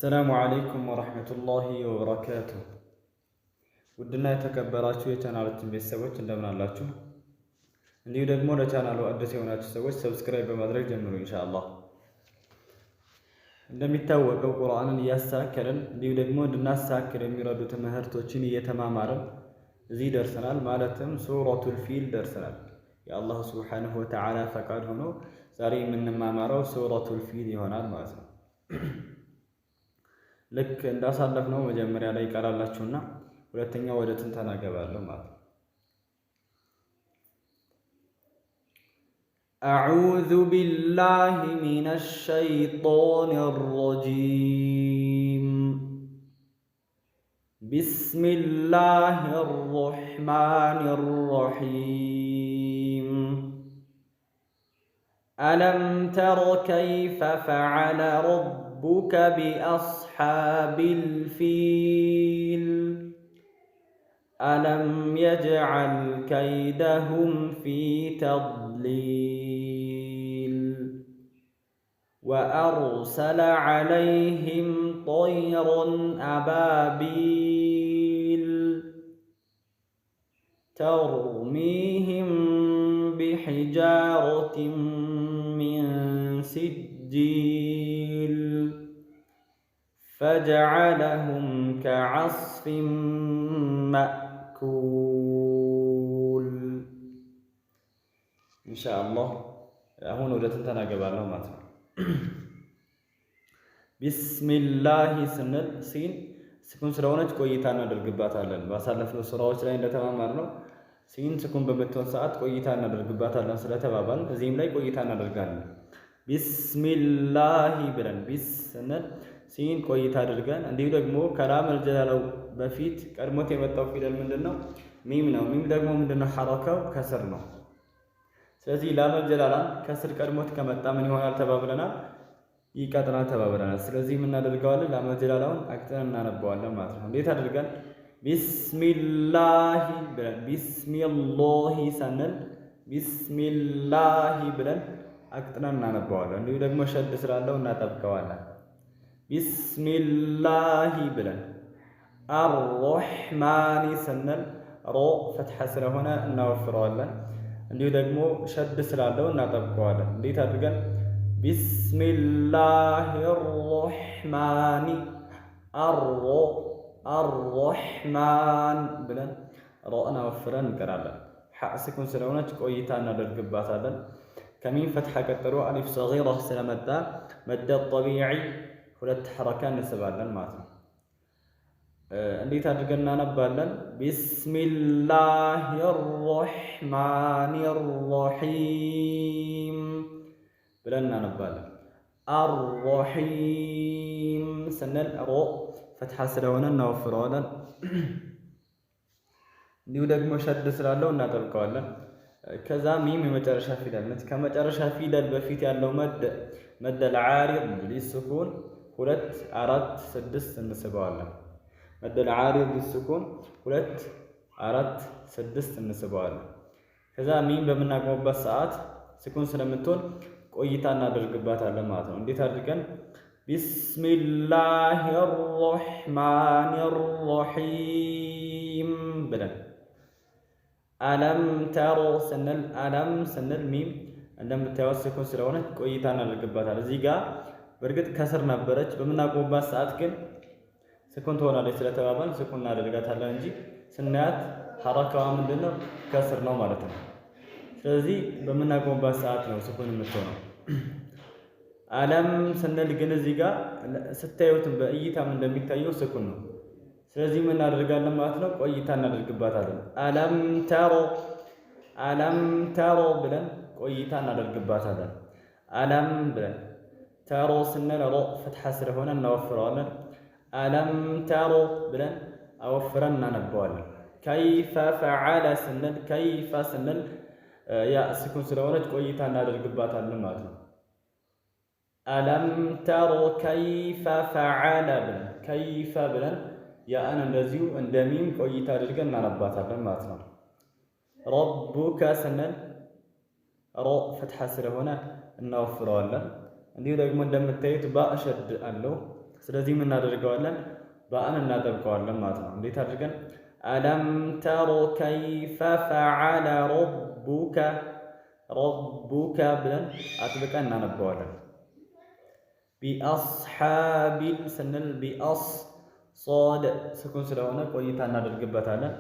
السلام عليكم ورحمة الله وبركاته. ودنا የተከበራችሁ የቻናላችን ቤተሰቦች እንደምን አላችሁ? እንዲሁ ደግሞ ለቻናሉ አዲስ የሆናችሁ ሰዎች ሰብስክራይብ በማድረግ ጀምሩ ኢንሻአላህ። እንደሚታወቀው ቁርአንን እያስተካከልን እንዲሁ ደግሞ እንድናስተካክል የሚረዱ ትምህርቶችን እየተማማርን እዚህ ደርሰናል። ማለትም ሱረቱል ፊል ደርሰናል። የአላህ ሱብሓነሁ ወተዓላ ፈቃድ ሆኖ ዛሬ የምንማማረው ሱረቱል ፊል ይሆናል ማለት ነው። ልክ እንዳሳለፍነው መጀመሪያ ላይ ይቀራላችሁና ሁለተኛው ወደ ትንተና ገባለሁ ማለት ነው። አዑዙ ቢላሂ ሚነሽ ሸይጧኒር ረጂም ቢስሚላሂር ረሕማኒር ረሒም አለም ተረ ከይፈ ፈዐለ ربك بأصحاب الفيل ألم يجعل كيدهم في تضليل وأرسل عليهم طيرا أبابيل ترميهم بحجارة من سجيل فجعلهم كعصف مأكول إن شاء الله هون وجدت تناقبالنا ماتنا بسم الله سنل سين سكون سراونج ቆይታና እናደርግባታለን ባሳለፍነው ስራዎች ላይ እንደተማማርነው ሲን ስኩን በመተውን ሰዓት ቆይታ እናደርግባታለን ስለተባባል እዚህም ላይ ቆይታ እናደርጋለን። ቢስሚላሂ ብለን ቢስ ስንል ሲን ቆይታ አድርገን እንዲሁ ደግሞ ከላመል ጀላላው በፊት ቀድሞት የመጣው ፊደል ምንድነው? ሚም ነው። ሚም ደግሞ ምንድነው? ሐረካው ከስር ነው። ስለዚህ ላመል ጀላላን ከስር ቀድሞት ከመጣ ምን ይሆናል ተባብለናል? ይቀጥናል ተባብለናል። ስለዚህ ምን እናደርገዋለን? ላመል ጀላላውን አቅጥነን እናነባዋለን ማለት ነው። እንዴት አድርገን? ቢስሚላሂ ብለን ቢስሚላሂ ሰነል ቢስሚላሂ ብለን አቅጥነን እናነባዋለን። እንዲሁ ደግሞ ሸድ ስላለው እናጠብቀዋለን። ቢስሚላሂ ብለን አርረሕማኒ ስንል ሮ ፈትሐ ስለሆነ እናወፍረዋለን። እንዲሁ ደግሞ ሸድ ስላለው እናጠብቀዋለን። እንዴት አድርገን? ቢስሚላሂ አርረሕማኒ አርረሕማን ብለን ሮእን አወፍረን እንቀራለን። ሐእ ስኩን ስለሆነች ቆይታ እናደርግባታለን። ከሚም ፈትሐ ቀጥሎ አሊፍ ሰጊራ ስለመጣ መደ ጠቢዒ ሁለት ሐረካ እንስባለን ማለት ነው። እንዴት አድርገን እናነባለን? ቢስሚላሂ አርረሕማኒ አርረሒም ብለን እናነባለን። አርረሒም ስንል ሮ ፈትሐ ስለሆነ እናወፍረዋለን። እንዲሁ ደግሞ ሸድ ስላለው እናጠብቀዋለን። ከዛ ሚም የመጨረሻ ፊደል ነች። ከመጨረሻ ፊደል በፊት ያለው መደል ዓሪድ ሊስኩን 2 4 6 እንስበዋለን። መደል ዓሪድ ሊስኩን 2 4 6 እንስበዋለን። ከዛ ሚም በምናቆምበት ሰዓት ስኩን ስለምትሆን ቆይታ እናደርግባታለን ማለት ነው። እንዴት አድርገን? ቢስሚላሂ አርረሕማኒ አርረሒም ብለን አለም ተሮ ስንል አለም ስንል ሚም እንደምታዩት ስኩን ስለሆነ ቆይታ እናደርግባታለን። እዚህ ጋር በእርግጥ ከስር ነበረች። በምናቆምባት ሰዓት ግን ስኩን ትሆናለች ስለተባባል ስኩን እናደርጋታለን እንጂ ስናያት ሐረካዋ ምንድነው? ከስር ነው ማለት ነው። ስለዚህ በምናቆምባት ሰዓት ነው ስኩን የምትሆነው። አለም ስንል ግን እዚህ ጋር ስታዩት በእይታም እንደሚታየው ስኩን ነው። ስለዚህ ምን እናደርጋለን ማለት ነው? ቆይታ እናደርግባታለን። አለም ተሮ ብለን ቆይታ እናደርግባታለን። አለም ብለን ተሮ ስንል ሮ ፈትሐ ስለሆነ እናወፍረዋለን። አለም ተሮ ብለን አወፍረን እናነባዋለን። ከይፈ ፈዐለ ስንል ከይፈ ስንል ያ ስኩን ስለሆነች ቆይታ እናደርግባታለን ማለት ነው። አለም ተሮ ከይፈ ፈዐለ ብለን ከይፈ ብለን ያእን እንደዚሁ እንደ ሚም ቆይታ አድርገን እናነባታለን ማለት ነው። ረቡከ ስንል ሮ ፈትሐ ስለሆነ እናወፍረዋለን። እንዲሁ ደግሞ እንደምታዩት ባእ ሸድ አለው። ስለዚህ ምን እናደርገዋለን? ባእን እናጠብቀዋለን ማለት ነው። እንዴት አድርገን? አለም ተሩ ከይፈ ፈዐለ ረቡከ ብለን አጥብቀን እናነበዋለን። ቢአስሓቢል ስንል ቢአስ ሶድ ስኩን ስለሆነ ቆይታ እናደርግበታለን።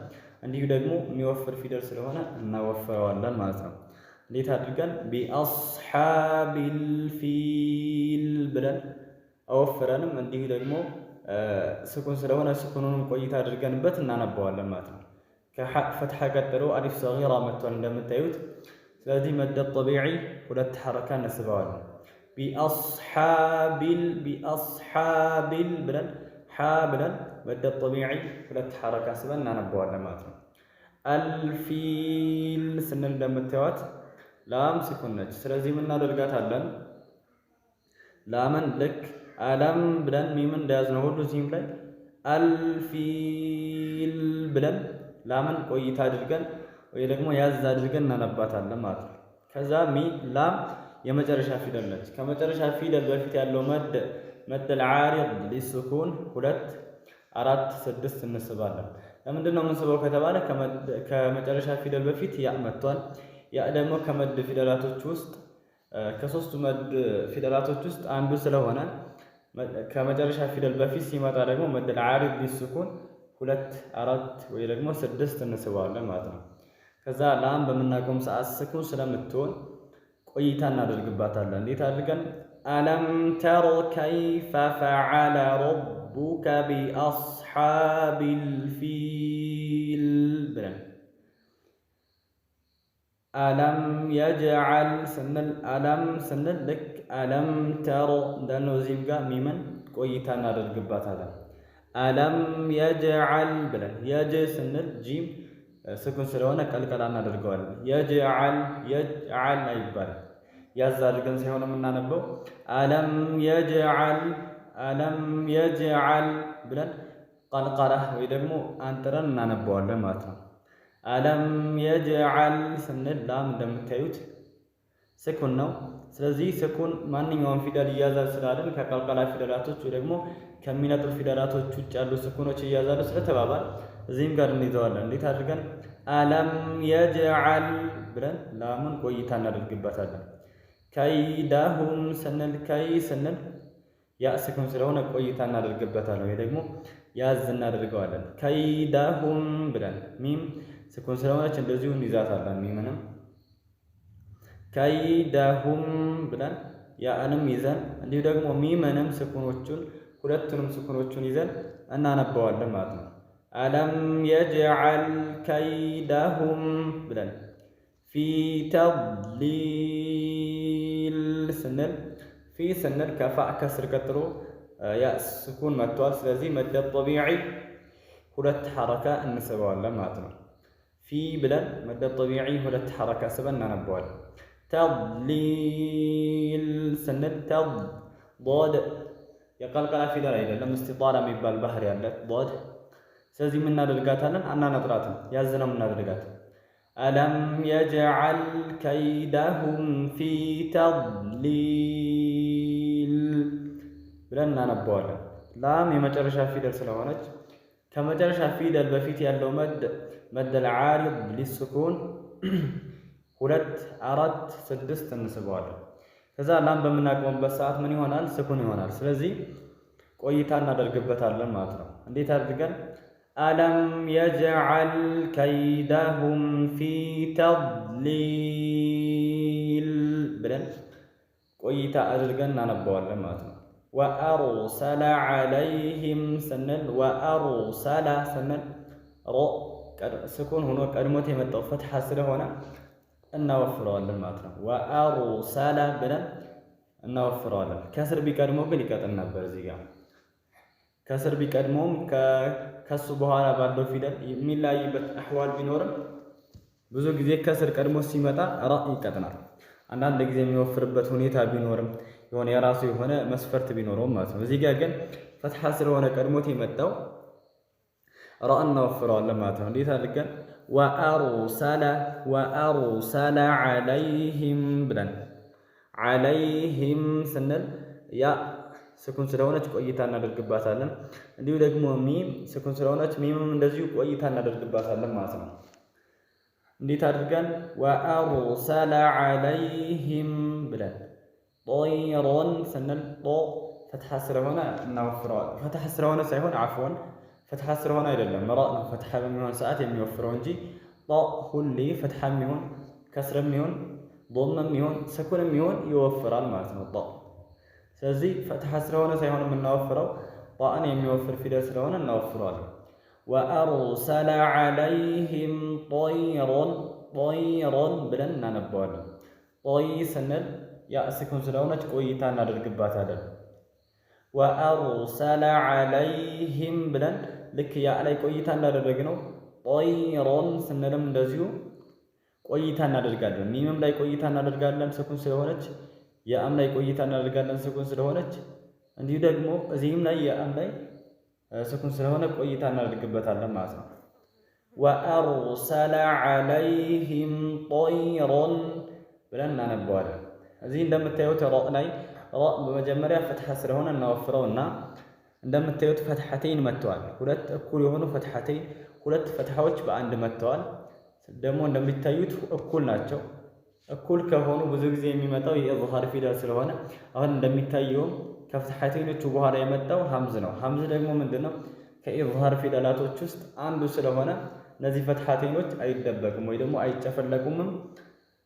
እንዲሁ ደግሞ የሚወፍር ፊደል ስለሆነ እናወፍረዋለን ማለት ነው። እንዴት አድርገን? ቢአስሓቢል ፊል ብለን አወፍረንም እንዲሁ ደግሞ ስኩን ስለሆነ ስኩኑንም ቆይታ አድርገንበት እናነበዋለን ማለት ነው። ከፈትሐ ቀጥሎ አሊፍ ሰጊራ መጥቷል እንደምታዩት። ስለዚህ መደ ጠቢዒ ሁለት ሐረካ እንስበዋለን። ቢአስሓቢል ብለን ሓ ብለን መደ ጠቢዒ ሁለት ሐረካ ስበን እናነበዋለን ማለት ነው። አልፊል ስንል እንደምታዩት ላም ስኩን ነች። ስለዚህ ምን እናደርጋታለን? ላምን ልክ አለም ብለን ሚምን እንደያዝነው ሁሉ እዚህም ላይ አልፊል ብለን ላምን ቆይታ አድርገን ወይ ደግሞ ያዝ አድርገን እናነባታለን ማለት ነው። ከዛ ላም የመጨረሻ ፊደል ነች። ከመጨረሻ ፊደል በፊት ያለው መደል ዓሪድ ሊስኩን 2 4 6 እንስባለን። ለምንድን ነው የምንስበው ከተባለ ከመጨረሻ ፊደል በፊት ያ መጥቷል። ያ ደግሞ ከመድ ፊደላቶች ውስጥ ከሶስቱ መድ ፊደላቶች ውስጥ አንዱ ስለሆነ ከመጨረሻ ፊደል በፊት ሲመጣ ደግሞ መደል ዓሪድ ሊስኩን 2 4 ወይ ደግሞ 6 እንስባለን ማለት ነው። ከዛ ላም በምናቆም ሰዓት ስኩን ስለምትሆን ቆይታ እናደርግባታለን። እንዴት አድርገን? አለም ተሩ ከይፈ ፈዐለ ረቡከ ቢአስሓቢል ፊል ብለን አለም የጅዐል ስንል ልክ አለም ተሮ እንዳልነው እዚህም ጋር ሚምን ቆይታ እናደርግባታለን። አለም የጅዐል ብለን የጅ ስንል ጂም ስኩን ስለሆነ ቀልቀላ እናደርገዋለን። የጅዐል አይባልም። ያዝ አድርገን ሳይሆን የምናነበው አለም የጅዐል ብለን ቀልቀላ ወይ ደግሞ አንጥረን እናነበዋለን ማለት ነው። አለም የጅዐል ስንል ላም እንደምታዩት ስኩን ነው። ስለዚህ ስኩን ማንኛውም ፊደል እያዛል ስላለን ከቀልቀላ ፊደላቶች ወይ ደግሞ ከሚነጥሩ ፊደላቶች ውጭ ያሉ ስኩኖች እያዛሉ ስለተባባል እዚህም ጋር እንይዘዋለን። እንዴት አድርገን? አለም የጅዐል ብለን ላሙን ቆይታ እናደርግበታለን። ከይደሁም ስንል ያ ስኩን ስለሆነ ቆይታ እናደርግበታለን ወይ ደግሞ ያዝ እናደርገዋለን። ከይደሁም ብለን ሚም ስኩን ስለሆነች እንደዚሁ እንይዛታለን። ሚምንም ከይደሁም ብለን ያንም ይዘን እንዲሁ ደግሞ ሚምንም ስኩኖቹን ሁለቱንም ስኩኖቹን ይዘን እናነበዋለን ማለት ነው። አለም የጅዐል ከይደሁም ብለን ፊ ተድሊል ስንል ከፋእ ከስር ቀጥሎ ያ ስኩን መጥቷል። ስለዚህ መደ ጠቢዒ ሁለት ሐረካ እንስበዋለን ማለት ነው። ፊ ብለን መደ ጠቢዒ ሁለት ሐረካ ስበን እናነበዋለን። ተድሊል ስንል ዶድ የቀልቀላ ፊደል አይደለም፣ እስቲጣላ የሚባል ባህሪ ያለ ዶድ። ስለዚህ የምናደርጋታለን አናነጥራትም፣ ያዝነው የምናደርጋት አለም የጅዐል ከይደሁም ፊ ተድሊል ብለን እናነበዋለን። ላም የመጨረሻ ፊደል ስለሆነች ከመጨረሻ ፊደል በፊት ያለው መደል ዓሪድ ሊስኩን 2 4 6 እንስበዋለን። ከዛ ላም በምናቆምበት ሰዓት ምን ይሆናል? ስኩን ይሆናል። ስለዚህ ቆይታ እናደርግበታለን ማለት ነው። እንዴት አድርገን? አለም የጅዐል ከይደሁም ፊ ተድሊል ብለን ቆይታ አድርገን እናነበዋለን ማለት ነው። ወአርሰለ ዐለይሂም ስንል ስኩን ሆኖ ቀድሞት የመጣው ፈትሐ ስለሆነ እናወፍረዋለን ማለት ነው። ወአርሰለ ብለን እናወፍረዋለን። ከስር ቢቀድመው ግን ይቀጥን ነበር። እዚህ ጋር ከስር ቢቀድመውም ከሱ በኋላ ባለው ፊደል የሚለያይበት አህዋል ቢኖርም ብዙ ጊዜ ከስር ቀድሞ ሲመጣ ራ ይቀጥናል። አንዳንድ ጊዜ የሚወፍርበት ሁኔታ ቢኖርም የሆነ የራሱ የሆነ መስፈርት ቢኖረውም ማለት ነው። እዚህ ጋር ግን ፈትሐ ስለሆነ ቀድሞት የመጣው ራ እናወፍረዋለን ማለት ነው። እንዴት አድርገን? ወአርሰለ ዐለይሂም ብለን ዐለይሂም ስንል ያ ስኩን ስለሆነች ቆይታ እናደርግባታለን። እንዲሁ ደግሞ ሚም ስኩን ስለሆነች ሚምም እንደዚሁ ቆይታ እናደርግባታለን ማለት ነው። እንዴት አድርገን ወአርሰለ ዐለይሂም ብለን ጦይሮን ስንል ጦ ፈትሐ ስለሆነ እናወፍረዋለን። ፈትሐ ስለሆነ ሳይሆን አፍወን ፈትሐ ስለሆነ አይደለም፣ መራእ ነው ፈትሐ በሚሆን ሰዓት የሚወፍረው እንጂ ጦ ሁሌ ፈትሐም ይሁን ከስርም ይሁን ዶምም ይሁን ስኩንም ይሁን ይወፍራል ማለት ነው ጦ። ስለዚህ ፈትሐ ስለሆነ ሳይሆን የምናወፍረው ጣን የሚወፍር ፊደል ስለሆነ እናወፍረዋለን። ወአርሰለ ዐለይሂም ጦይሮን ብለን እናነባዋለን። ጦይ ስንል ያ ስኩን ስለሆነች ቆይታ እናደርግባታለን። ወአርሰለ ዐለይሂም ብለን ልክ ያ ላይ ቆይታ እንዳደረግነው ጦይሮን ስንልም እንደዚሁ ቆይታ እናደርጋለን። ሚምም ላይ ቆይታ እናደርጋለን ስኩን ስለሆነች፣ የአም ላይ ቆይታ እናደርጋለን ስኩን ስለሆነች፣ እንዲሁ ደግሞ እዚህም ላይ የአም ላይ ስኩን ስለሆነ ቆይታ እናደርግበታለን ማለት ነው። ወአርሰለ ዐለይሂም ጦይሮን ብለን እናነባዋለን። እዚህ እንደምታዩት ራእ ላይ ራእ በመጀመሪያ ፈትሐ ስለሆነ እናወፍረውና እንደምታዩት ፈትሐተይን መጥተዋል። ሁለት እኩል የሆኑ ፈትሐተይን ሁለት ፈትሐዎች በአንድ መጥተዋል። ደግሞ እንደሚታዩት እኩል ናቸው። እኩል ከሆኑ ብዙ ጊዜ የሚመጣው የኢዝሃር ፊደል ስለሆነ አሁን እንደሚታየውም ከፈትሐተይኖቹ በኋላ የመጣው ሐምዝ ነው። ሐምዝ ደግሞ ምንድነው ከኢዝሃር ፊደላቶች ውስጥ አንዱ ስለሆነ እነዚህ ፈትሐተይኖች አይደበቁም ወይ ደግሞ አይጨፈለቁምም፣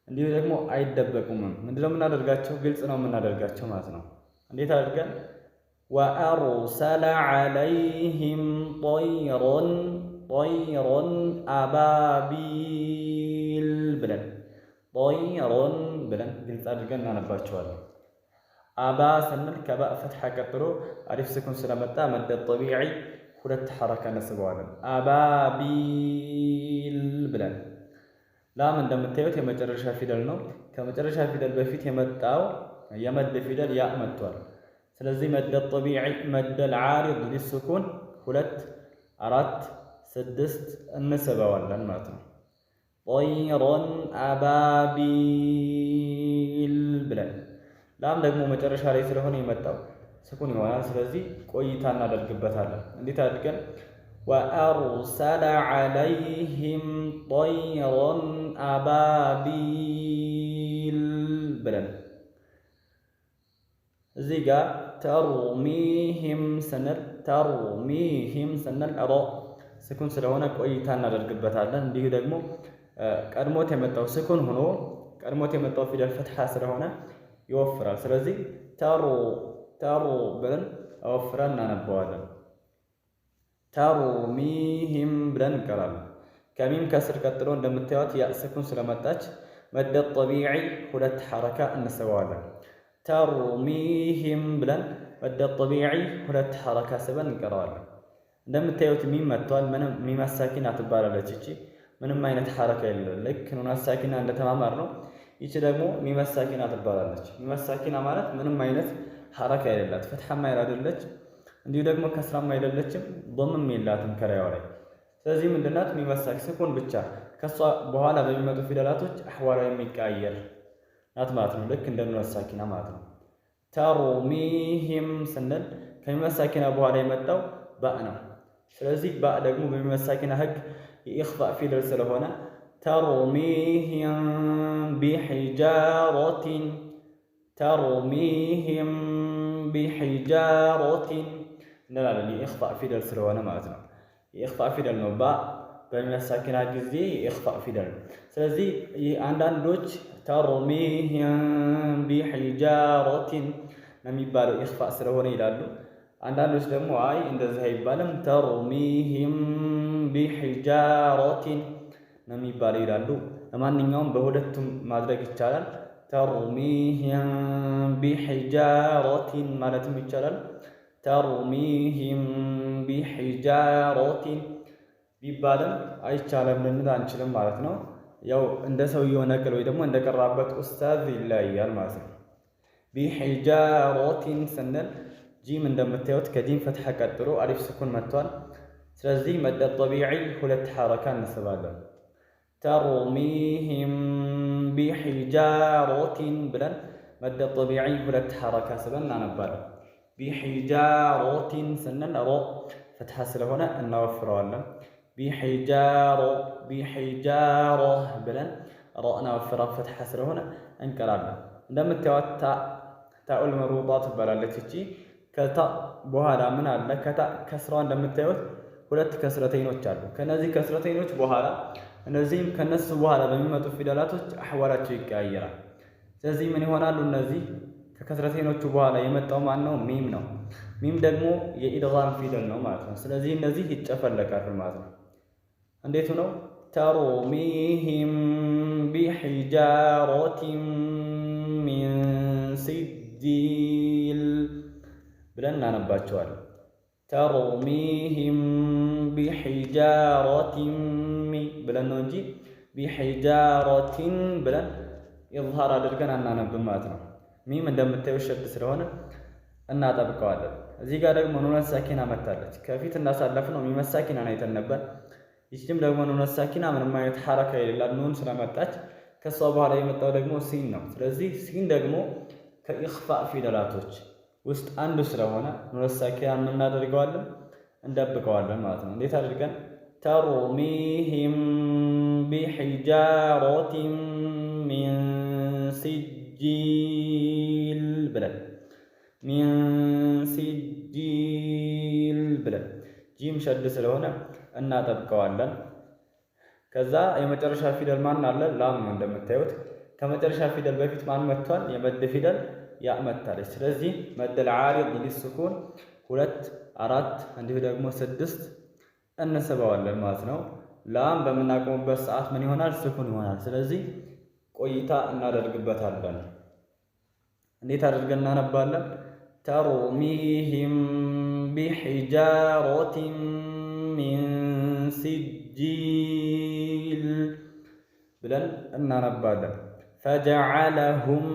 እንዲሁ ደግሞ አይደበቁምም። ምንድነው የምናደርጋቸው? ግልጽ ነው የምናደርጋቸው ማለት ነው። እንዴት አድርገን ወአርሰለ ዐለይሂም ጦይሮን አባቢል ብለን ጦይሮን ብለን ግልጽ አድርገን እናነባቸዋለን። አባ ስንል ከባእ ፈትሐ ቀጥሎ አሊፍ ስኩን ስለመጣ መደ ጠቢዒ ሁለት ሐረካ ነስበዋለን። አባቢል ብለን ላም እንደምታዩት የመጨረሻ ፊደል ነው። ከመጨረሻ ፊደል በፊት የመጣው የመድ ፊደል ያ መጥቷል። ስለዚህ መደ ጠቢዒ መደል ዓሪድ ሊስኩን 2 4 6 እንስበዋለን ማለት ነው። ጦይሮን አባቢል ብለን ላም ደግሞ መጨረሻ ላይ ስለሆነ የመጣው ስኩን ይሆናል። ስለዚህ ቆይታ እናደርግበታለን። እንዴት አድርገን ወአርሰለ ዐለይሂም ጦይሮን አባቢል ብለን እዚህ ጋር ተርሚሂም ስንል ሮ ስኩን ስለሆነ ቆይታ እናደርግበታለን። እንዲሁ ደግሞ ቀድሞት የመጣው ስኩን ሆኖ ቀድሞት የመጣው ፊደል ፈትሐ ስለሆነ ይወፍራል። ስለዚህ ተሩ ብለን አወፍረን እናነባዋለን። ተርሚሂም ብለን እንቀራለን። ከሚም ከስር ቀጥሎ እንደምታዩት ያ ስኩን ስለመጣች መደ ጠቢዒ 2 ሐረካ እንስበዋለን። ተርሚሂም ብለን መደ ጠቢዒ 2 ሐረካ ስበን እንቀራዋለን። እንደምታዩት ሚም መጥቷል። ምንም ሚም አሳኪና ትባላለች። እቺ ምንም አይነት ሐረካ የለም። ልክ ኑን አሳኪና እንደተማማር ነው። ይቺ ደግሞ ሚም አሳኪና ትባላለች። ሚም አሳኪና ማለት ምንም አይነት ሐረካ የሌላት ፈትሐም አይደለች፣ እንዲሁ ደግሞ ከስራም አይደለችም፣ ዶምም የላትም ከላይዋ ላይ። ስለዚህ ምንድናት? ሚም አሳኪ ስኩን ብቻ ከሷ በኋላ በሚመጡ ፊደላቶች አህዋላ የሚቀያየር ናት ማለት ነው። ልክ እንደ ኑን አሳኪና ማለት ነው። ተርሚሂም ስንል ከሚም አሳኪና በኋላ የመጣው ባእ ነው። ስለዚህ ባእ ደግሞ በሚም አሳኪና ህግ የኢኽፋእ ፊደል ስለሆነ ተርሚሂም ቢሒጃረቲን እንላለን። የኢኽፋእ ፊደል ስለሆነ ማለት ነው። የኢኽፋእ ፊደል ነው። ባእ በሚም አሳኪና ጊዜ የኢኽፋእ ፊደል ነው። ስለዚህ አንዳንዶች ተርሚሂም ቢሒጃረቲን ነው የሚባለው ኢኽፋእ ስለሆነ ይላሉ። አንዳንዶች ደግሞ አይ እንደዚህ አይባልም ተርሚሂም ቢሒጃረቲን ነው የሚባለው ይላሉ። ለማንኛውም በሁለቱም ማድረግ ይቻላል። ተርሚሂም ቢሒጃረቲን ማለትም ይቻላል። ተርሚሂም ቢሒጃረቲን ቢባልም አይቻልም ልንል አንችልም ማለት ነው። ያው እንደ ሰውየው ነቅል ወይ ደግሞ እንደቀራበት ኡስታዝ ይለያያል ማለት ነው። ቢሒጃረቲን ስንል ጂም እንደምታዩት ከጂም ፈትሐ ቀጥሎ አሊፍ ስኩን መጥቷል። ስለዚህ መደ ጠቢዒ 2 ሐረካ እንስባለን። ተርሚሂም ቢሒጃረቲን ብለን መደ ጠቢዒ 2 ሐረካ ስበን እናነባለን። ቢሒጃሮቲን ስንል ሮ ፈትሐ ስለሆነ እናወፍረዋለን። ቢሒጃሮ ብለን ሮእና ወፍራ ፈትሐ ስለሆነ እንቀራለን። እንደምታዩት ታኡል መርቡጣ ትባላለች። እቺ ከታ በኋላ ምን አለ? ከታ ከስራዋ እንደምታዩት ሁለት ከስረተይኖች አሉ። ከነዚህ ከስረተይኖች በኋላ እነዚህም ከነሱ በኋላ በሚመጡ ፊደላቶች አህዋላቸው ይቀያየራል። ስለዚህ ምን ይሆናሉ? እነዚህ ከከስረተይኖቹ በኋላ የመጣው ማን ነው? ሚም ነው። ሚም ደግሞ የኢድጋም ፊደል ነው ማለት ነው። ስለዚህ እነዚህ ይጨፈለቃሉ ማለት ነው። እንዴት ነው? ተርሚሂም ቢሒጃረቲን ሚን ሲጂል ብለን እናነባቸዋለን። ተርሚሂም ቢሒጃረቲን ብለን ነው እንጂ ቢሒጃረቲን ብለን ኢዝሃር አድርገን አናነብም ማለት ነው። ሚም እንደምታየው ሸድ ስለሆነ እናጠብቀዋለን። እዚህ ጋር ደግሞ ኑነ ሳኪና መታለች። ከፊት እንዳሳለፍ ነው ሚም ሳኪናን አይተን ነበር። ይህችም ደግሞ ኑነ ሳኪና ምንም አይነት ሐረካ የሌላት ኑን ስለመጣች ከሷ በኋላ የመጣው ደግሞ ሲን ነው። ስለዚህ ሲን ደግሞ ከኢኽፋእ ፊደላቶች ውስጥ አንዱ ስለሆነ ኑነ ሳኪናን ምን እናደርገዋለን? እንደብቀዋለን ማለት ነው። እንዴት አድርገን? ተርሚሂም ቢሒጃረቲን ሚን ሲጂል ብለን ጂም ሸድ ስለሆነ እናጠብቀዋለን። ከዛ የመጨረሻ ፊደል ማን አለ? ላም ነው። እንደምታዩት ከመጨረሻ ፊደል በፊት ማን መጥቷል? የመድ ፊደል ያ መጥታለች። ስለዚህ መደል ዓሪድ ሊስኩን 2 4 እንዲሁ ደግሞ 6 እንስበዋለን ማለት ነው። ላም በምናቆምበት ሰዓት ምን ይሆናል? ስኩን ይሆናል። ስለዚህ ቆይታ እናደርግበታለን። እንዴት አድርገን እናነባለን? ተርሚሂም ቢሒጃረቲን ሚን ሲጂል ብለን እናነባለን። ፈጀዐለሁም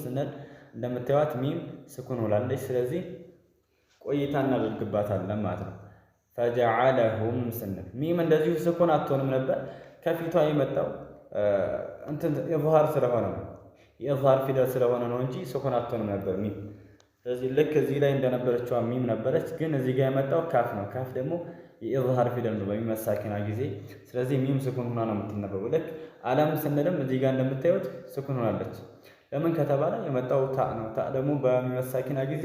ስንል እንደምታዩት ሚም ስኩን ሆላለች። ስለዚህ ቆይታ እናደርግባታለን ማለት ነው። ፈጀዐለሁም ስንል ሚም እንደዚሁ ስኩን አትሆንም ነበር። ከፊቷ የመጣው ኢዝሃር ስለሆነ ነው። የኢዝሃር ፊደል ስለሆነ ነው እንጂ ስኩን አትሆንም ነበር ሚም። ስለዚህ ልክ እዚህ ላይ እንደነበረችዋ ሚም ነበረች፣ ግን እዚህ ጋር የመጣው ካፍ ነው። ካፍ ደግሞ የኢዝሃር ፊደል ነው በሚም ሳኪና ጊዜ። ስለዚህ ሚም ስኩን ሆና ነው የምትነበበው። ልክ አለም ስንልም እዚህ ጋር እንደምታዩት ስኩን ሆናለች። ለምን ከተባለ የመጣው ታ ነው። ታ ደግሞ በሚም ሳኪና ጊዜ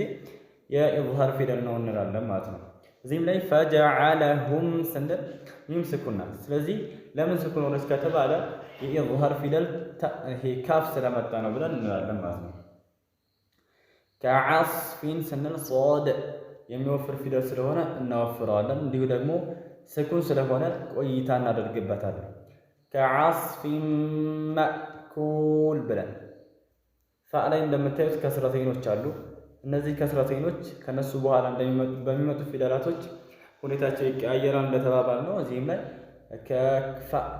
የኢዝሃር ፊደል ነው እንላለን ማለት ነው። እዚህም ላይ ፈጀዐለሁም ስንል ሚም ስኩን ናት። ስለዚህ ለምን ስኩን ሆነች ከተባለ የኢዝሃር ፊደል ይሄ ካፍ ስለመጣ ነው ብለን እንላለን ማለት ነው። ከዐስፊን ስንል ሶድ የሚወፍር ፊደል ስለሆነ እናወፍረዋለን። እንዲሁ ደግሞ ስኩን ስለሆነ ቆይታ እናደርግበታለን። ከዐስፊን መእኩል ብለን ፋ ላይ እንደምታዩት ከስረተይኖች አሉ። እነዚህ ከስረተይኖች ከነሱ በኋላ በሚመጡ ፊደላቶች ሁኔታቸው ይቀያየራል እንደተባባል ነው። እዚህም ላይ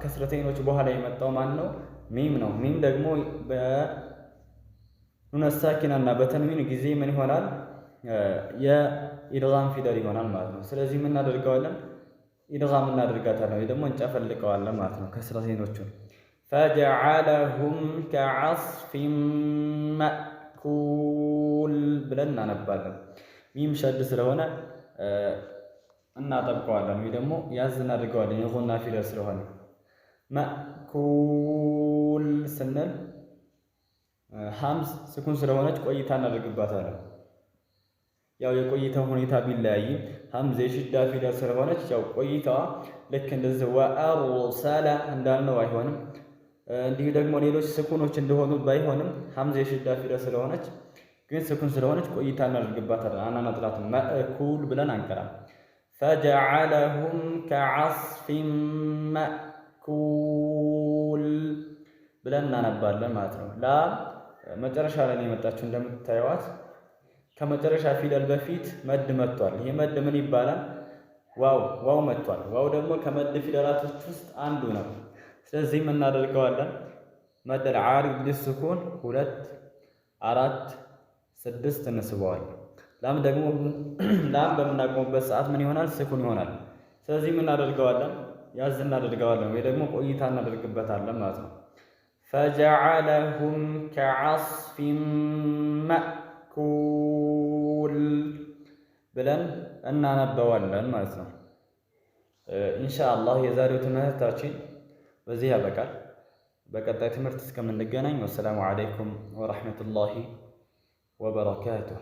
ከስረተይኖች በኋላ የመጣው ማን ነው? ሚም ነው። ሚም ደግሞ በኑነ ሳኪና እና በተንዊን ጊዜ ምን ይሆናል? የኢድጋም ፊደል ይሆናል ማለት ነው። ስለዚህ ምን እናደርገዋለን? ኢድጋም እናደርጋታለን ወይ ደግሞ እንጨፈልቀዋለን ማለት ነው ከስረተይኖቹ። ፈጀዐለሁም ከዐስፊን መእኩል ብለን እናነባለን። ሚም ሸድ ስለሆነ እናጠብቀዋለን ወይ ደግሞ ያዝ እናድርገዋለን የጎና ፊደል ስለሆነ። መእኩል ስንል ሐምዝ ስኩን ስለሆነች ቆይታ እናደርግባታለን። ያው የቆይታው ሁኔታ ቢለያይም ሐምዝ የሽዳ ፊደል ስለሆነች ያው ቆይታዋ ልክ እንደዚህ ወአርሰለ እንዳልነው አይሆንም። እንዲሁ ደግሞ ሌሎች ስኩኖች እንደሆኑ ባይሆንም ሐምዝ የሽዳ ፊደል ስለሆነች ግን ስኩን ስለሆነች ቆይታ እናደርግባታለን። አናነጥላትም። መእኩል ብለን አንቀራም። ፈጀዐለሁም ከዐስፊን መእኩል ብለን እናነባለን ማለት ነው። ላ መጨረሻ ላይ ነው የመጣችው። እንደምታዩት ከመጨረሻ ፊደል በፊት መድ መጥቷል። ይሄ መድ ምን ይባላል? ዋው መጥቷል። ዋው ደግሞ ከመድ ፊደላቶች ውስጥ አንዱ ነው። ስለዚህ ምን እናደርገዋለን? መደል ዓሪድ ሊስኩን 2 4 6 እንስበዋለን። ላም ደግሞ ላም በምናቆምበት ሰዓት ምን ይሆናል? ስኩን ይሆናል። ስለዚህ ምን እናደርገዋለን? ያዝ እናደርገዋለን ወይ ደግሞ ቆይታ እናደርግበታለን ማለት ነው። ፈጀዐለሁም ከዐስፊን ኩል ብለን እናነበዋለን ማለት ነው። ኢንሻአላህ የዛሬው ትምህርታችን በዚህ ያበቃል። በቀጣይ ትምህርት እስከምንገናኝ ወሰላሙ ዓለይኩም ወረሕመቱላሂ ወበረካቱሁ።